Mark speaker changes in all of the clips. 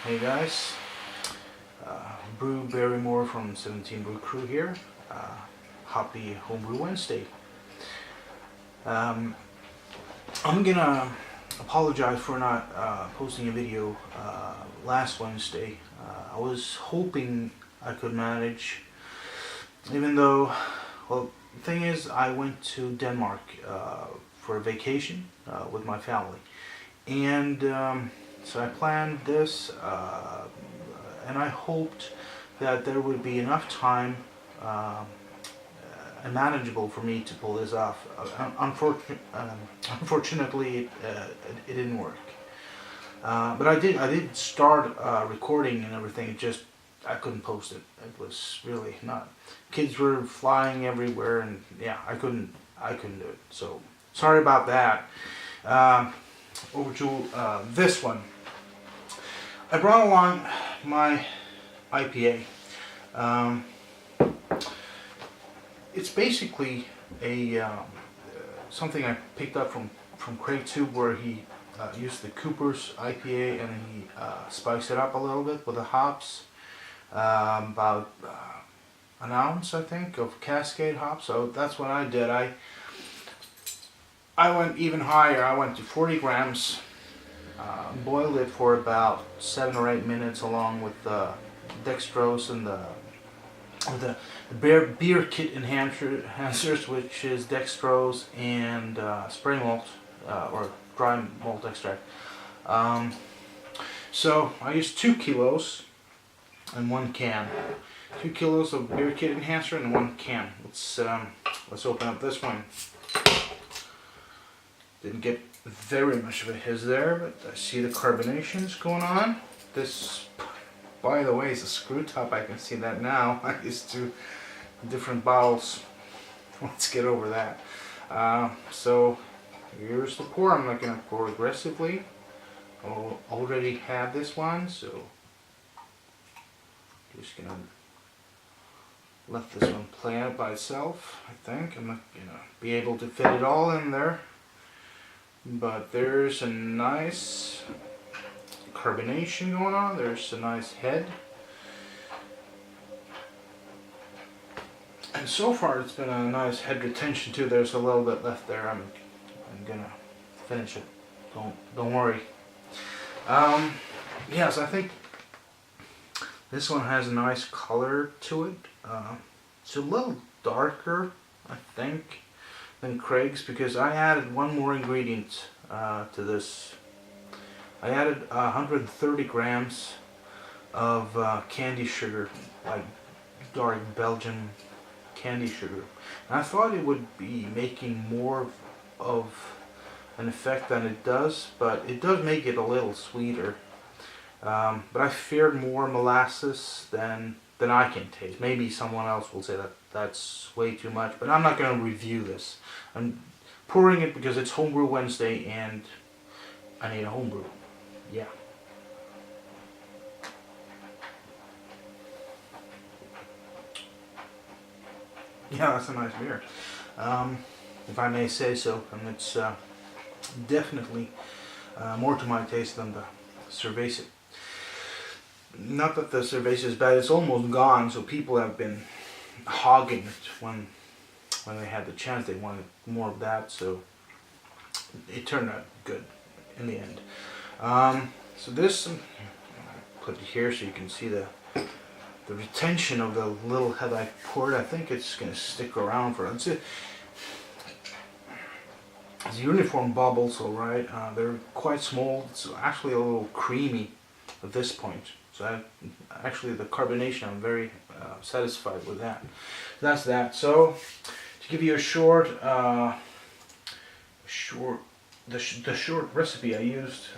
Speaker 1: Hey guys, Brew Barrymore from 17 Brew Crew here. Happy Homebrew Wednesday. Um, I'm gonna apologize for not posting a video last Wednesday. I was hoping I could manage, even though, well, the thing is, I went to Denmark for a vacation with my family, and so I planned this, and I hoped that there would be enough time and manageable for me to pull this off. Unfortunately, it didn't work. But I did start recording and everything. It just I couldn't post it. It was really not. Kids were flying everywhere, and yeah, I couldn't do it. So sorry about that. Over to this one. I brought along my IPA. It's basically a something I picked up from Craig Tube, where he used the Cooper's IPA and he spiced it up a little bit with the hops, about an ounce I think of Cascade hops. So that's what I did. I went even higher. I went to 40 grams. Boiled it for about 7 or 8 minutes along with the dextrose and the beer kit enhancers, which is dextrose and spray malt or dry malt extract. So I used 2 kilos and 1 can. 2 kilos of beer kit enhancer and 1 can. Let's open up this one. Didn't get very much of a hiss there, but I see the carbonations going on. This, by the way, is a screw top. I can see that now. I used to different bottles. Let's get over that. So here's the pour. I'm not going to pour aggressively. I already have this one, so just going to let this one play out by itself. I think I'm not going to be able to fit it all in there. But there's a nice carbonation going on. There's a nice head. And so far it's been a nice head retention too. There's a little bit left there. I'm gonna finish it. Don't worry. Yes, I think this one has a nice color to it. It's a little darker, I think, than Craig's, because I added one more ingredient to this. I added 130 grams of candy sugar, like dark Belgian candy sugar. And I thought it would be making more of an effect than it does, but it does make it a little sweeter. But I feared more molasses than I can taste. Maybe someone else will say that that's way too much, but I'm not going to review this. I'm pouring it because it's Homebrew Wednesday and I need a homebrew. Yeah. Yeah, that's a nice beer. If I may say so, and it's definitely more to my taste than the Cerveza. Not that the Cerveza is bad, it's almost gone, so people have been hogging it when they had the chance. They wanted more of that, so it turned out good in the end. So this, I'll put it here so you can see the retention of the little head I poured. I think it's going to stick around for it's uniform bubbles, alright. They're quite small. It's actually a little creamy at this point. So actually the carbonation, I'm very satisfied with that. That's that. So to give you a short short recipe, I used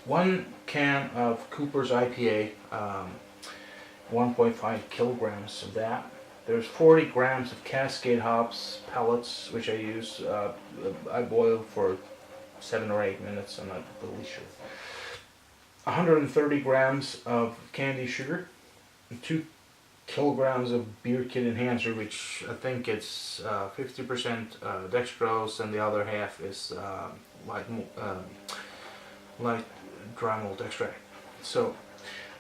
Speaker 1: 1 can of Cooper's IPA, 1.5 kilograms of that. There's 40 grams of Cascade hops pellets, which I used. I boiled for 7 or 8 minutes. I'm not really sure. 130 grams of candy sugar, and 2 kilograms of beer kit enhancer, which I think it's 50% dextrose and the other half is light dry malt extract. So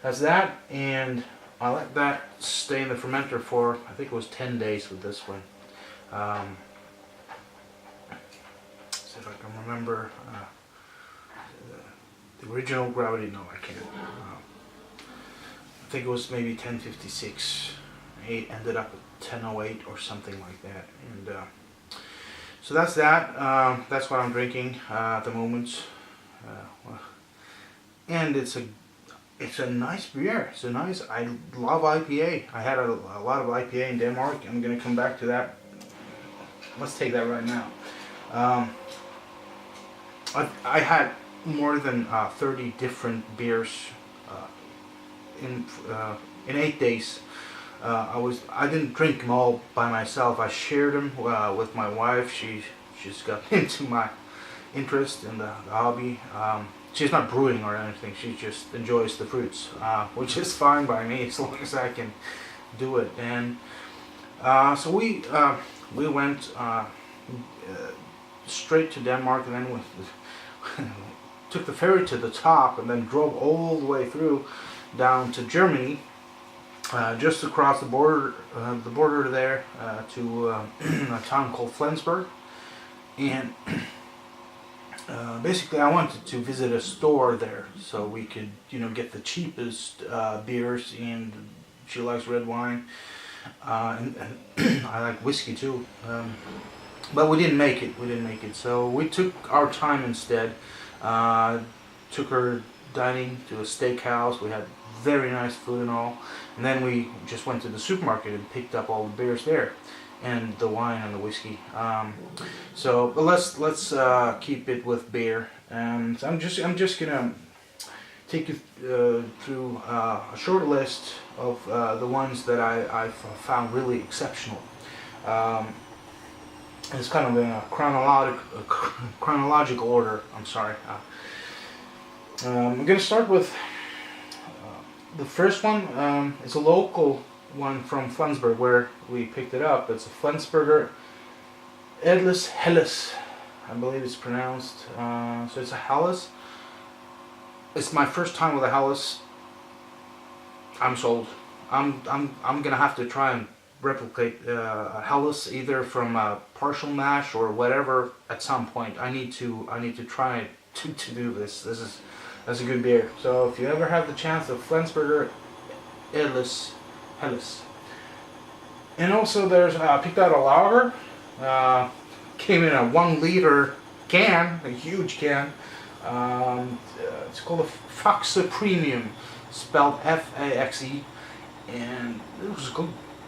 Speaker 1: that's that, and I let that stay in the fermenter for, I think it was 10 days with this one. See if I can remember the original gravity. No, I can't. I think it was maybe 1056. It ended up at 1008 or something like that. And so that's that. That's what I'm drinking at the moment. And it's a nice beer. It's a nice. I love IPA. I had a lot of IPA in Denmark. I'm gonna come back to that. Let's take that right now. I had more than 30 different beers in 8 days. I didn't drink them all by myself. I shared them with my wife. She's got into my interest in the hobby. She's not brewing or anything. She just enjoys the fruits, which is fine by me as long as I can do it. And so we went straight to Denmark, and then we took the ferry to the top, and then drove all the way through down to Germany, just across the border there to a town called Flensburg. And basically I wanted to visit a store there so we could, get the cheapest beers, and she likes red wine, and I like whiskey too. But we didn't make it. So we took our time instead. Took her dining to a steakhouse. We had very nice food and all. And then we just went to the supermarket and picked up all the beers there, and the wine and the whiskey. But let's keep it with beer. So I'm just gonna take you through a short list of the ones that I found really exceptional. It's kind of in a chronological order. I'm sorry. I'm gonna start with the first one. It's a local one from Flensburg where we picked it up. It's a Flensburger Edles Helles, I believe it's pronounced. So it's a Helles. It's my first time with a Helles. I'm sold. I'm gonna have to try and replicate a Helles either from a partial mash or whatever at some point. I need to try to do this. That's a good beer. So if you ever have the chance of Flensburger Edles Helles. And also there's I picked out a lager. Came in a 1 liter can, a huge can. It's called a Faxe Premium, spelled F-A-X-E, and it was a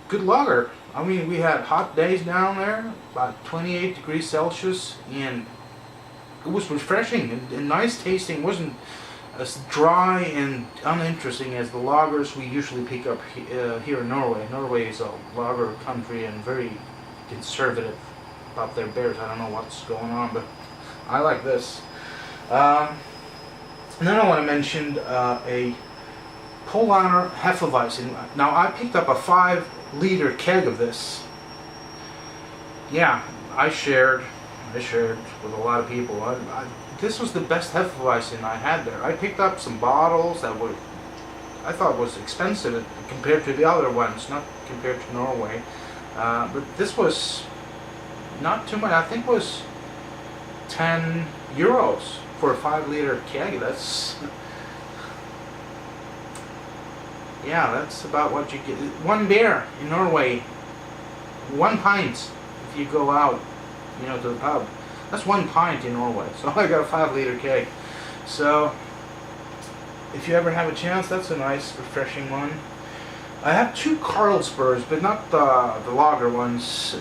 Speaker 1: good lager. I mean, we had hot days down there, about 28 degrees Celsius, and it was refreshing and nice tasting. It wasn't as dry and uninteresting as the lagers we usually pick up here in Norway. Norway is a lager country and very conservative about their beers. I don't know what's going on, but I like this. And then I want to mention a Polaner Hefeweizen. Now I picked up a 5 liter keg of this. Yeah, I shared with a lot of people. This was the best Hefeweizen I had there. I picked up some bottles that I thought was expensive compared to the other ones, not compared to Norway. But this was not too much. I think it was 10 euros for a 5 liter keg. That's about what you get. One beer in Norway, 1 pint if you go out, to the pub. That's 1 pint in Norway. So I got a 5 liter keg. So if you ever have a chance, that's a nice, refreshing one. I have 2 Carlsbergs, but not the lager ones,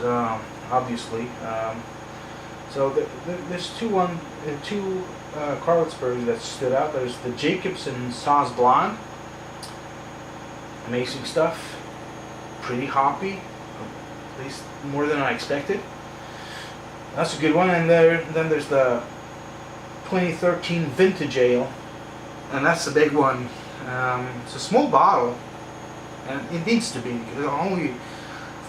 Speaker 1: obviously. So there's two Carlsbergs that stood out. There's the Jacobsen Saaz Blonde. Amazing stuff. Pretty hoppy, at least more than I expected. That's a good one. And then there's the 2013 Vintage Ale, and that's the big one. It's a small bottle, and it needs to be because only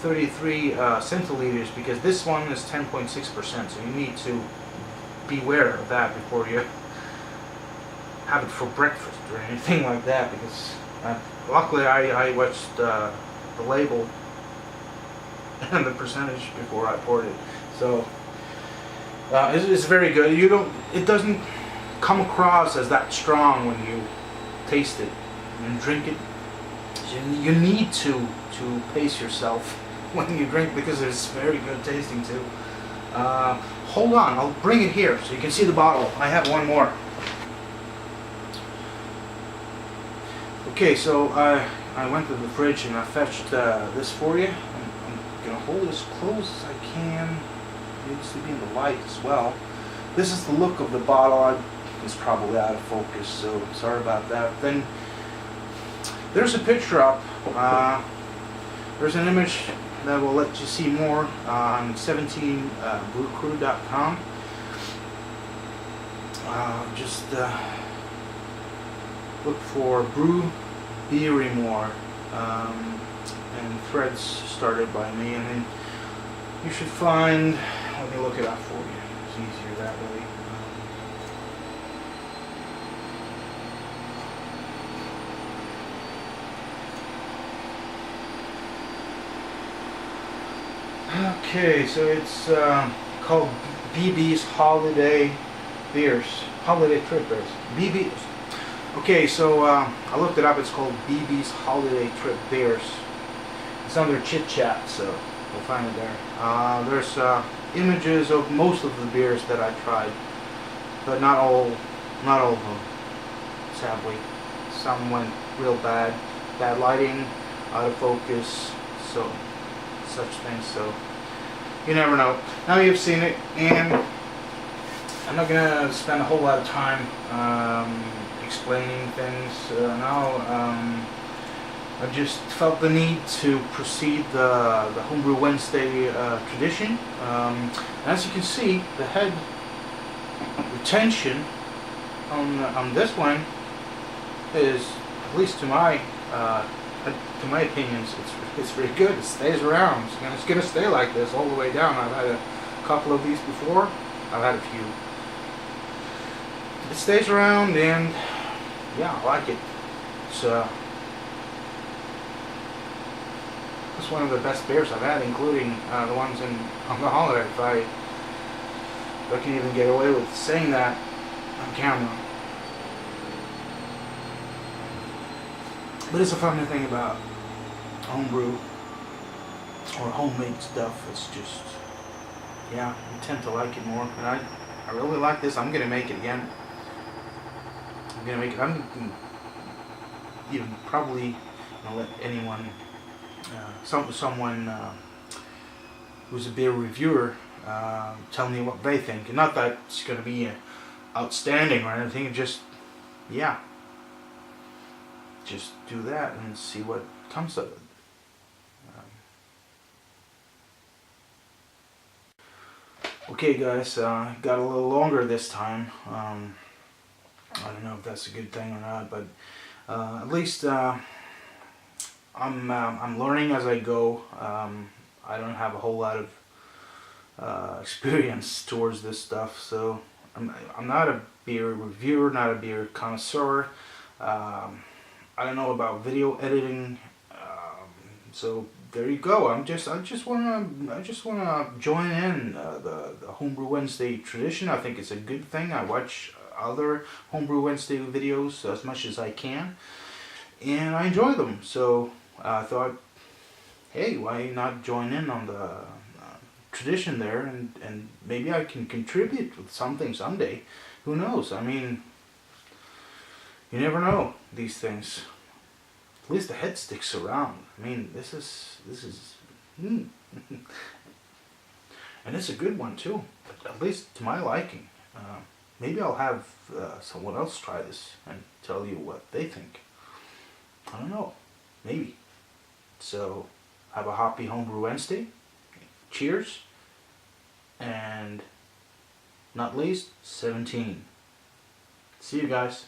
Speaker 1: 33 centiliters, because this one is 10.6%. So you need to beware of that before you have it for breakfast or anything like that, because luckily I watched the label and the percentage before I poured it. So it's very good. It doesn't come across as that strong when you taste it and drink it. You need to pace yourself when you drink, because it's very good tasting too. Hold on, I'll bring it here so you can see the bottle. I have one more. Okay, so I went to the fridge and I fetched this for you. I'm gonna hold it as close as I can. Needs to be in the light as well. This is the look of the bottle. It's probably out of focus, so sorry about that. Then there's a picture up. There's an image that will let you see more on 17brewcrew.com. Just look for Brew Barrymore and threads started by me, and then you should find. Let me look it up for you. It's easier that way. Okay, so it's called BB's Holiday Beers. Holiday Trip Beers. BB's. Okay, so I looked it up. It's called BB's Holiday Trip Beers. It's under Chit Chat, so we'll find it there. There's images of most of the beers that I tried, but not all of them. Sadly, some went real bad lighting, out of focus, so such things. So you never know. Now you've seen it, and I'm not gonna spend a whole lot of time explaining things now. I just felt the need to proceed the Homebrew Wednesday tradition. As you can see, the head retention on this one is, at least to my opinions, it's very good. It stays around. It's gonna stay like this all the way down. I've had a couple of these before. I've had a few. It stays around, and yeah, I like it. It's one of the best beers I've had, including the ones on the holiday. If I can even get away with saying that on camera. But it's a fun thing about homebrew or homemade stuff. It's just, yeah, you tend to like it more. And I really like this. I'm gonna make it again. I'm even probably gonna let anyone, someone who's a beer reviewer, tell me what they think. And not that it's gonna be outstanding or anything. Just, yeah, just do that and see what comes of it. Okay, guys, got a little longer this time. I don't know if that's a good thing or not, but at least I'm learning as I go. I don't have a whole lot of experience towards this stuff, so I'm not a beer reviewer, not a beer connoisseur. I don't know about video editing, so there you go. I just wanna join in the Homebrew Wednesday tradition. I think it's a good thing. I watch other Homebrew Wednesday videos as much as I can, and I enjoy them. So I thought, hey, why not join in on the tradition there, and maybe I can contribute with something someday. Who knows? I mean, you never know these things. At least the head sticks around. I mean, this is and it's a good one too, at least to my liking. Maybe I'll have someone else try this and tell you what they think. I don't know. Maybe. So, have a happy Homebrew Wednesday. Cheers. And not least, 17. See you guys.